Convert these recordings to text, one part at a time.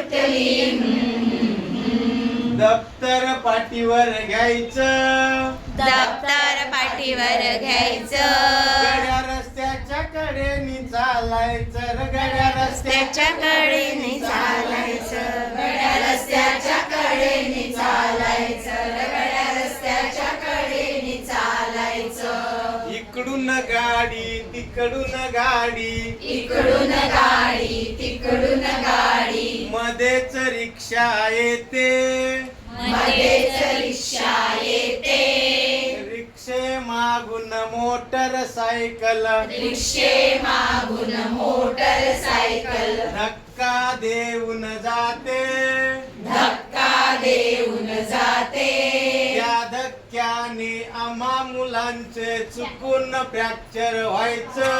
सुटली. दप्तर पाठीवर घ्यायचं, दप्तर पाठीवर घ्यायचं. गड्या रस्त्याच्या कडेनी चालायचं, गड्या रस्त्याच्या कडेने चालायचं. गड्या रस्त्याच्या कडेने चालायचं. गड्या रस्त्याच्या कडेने चालायचं. इकडून गाडी तिकडून गाडी, इकडून गाडी तिकडून गाडी. मध्येच रिक्षा येते, मध्येच रिक्षा येते. रिक्षे मागून मोटरसायकल, रिक्षे मागून मोटरसायकल. धक्का देऊन जाते, धक्का देऊन जाते. त्या धक्क्याने आम्हा मुलांचे चुकून फ्रॅक्चर व्हायचं,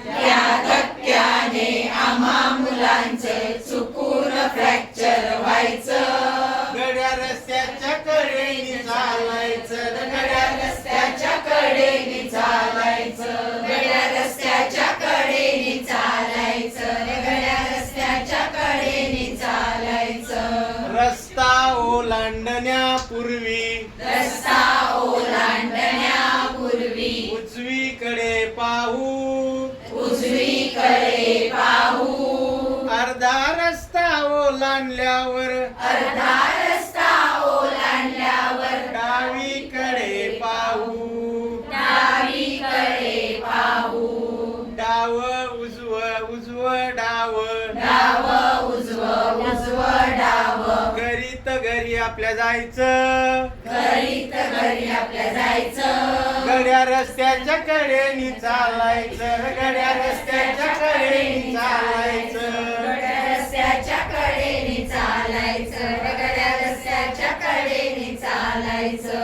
त्या धक्क्याने आम्हा मुलांचं चुकून फ्रॅक्चर व्हायचं. गड्या रस्त्याच्या कडेनी चालायचं, गड्या रस्त्याच्या कडेने चालायचं. गड्या रस्त्याच्या कडेने चालायचं. गड्या रस्त्याच्या कडेने चालायचं. रस्ता ओलांडण्यापूर्वी, रस्ता ओलांडण्यापूर्वी उजवीकडे पाहू, उजवीकडे पाहू. अर्धा रस्ता ओलांडल्यावर, अर्धा रस्ता ओलांडल्यावर डावीकडे पाहू, डावीकडे पाहू. डाव उजव उजव डाव, डाव उजव उजव डाव. घरी घरी आपल्या जायचं, घरी आपल्या जायचं. गड्या रस्त्याच्या कडेनी चालायचं, गड्या रस्त्याच्या कडेनी चालायचं. गड्या रस्त्याच्या कडेने चालायचं. गड्या रस्त्याच्या कडेने चालायचं.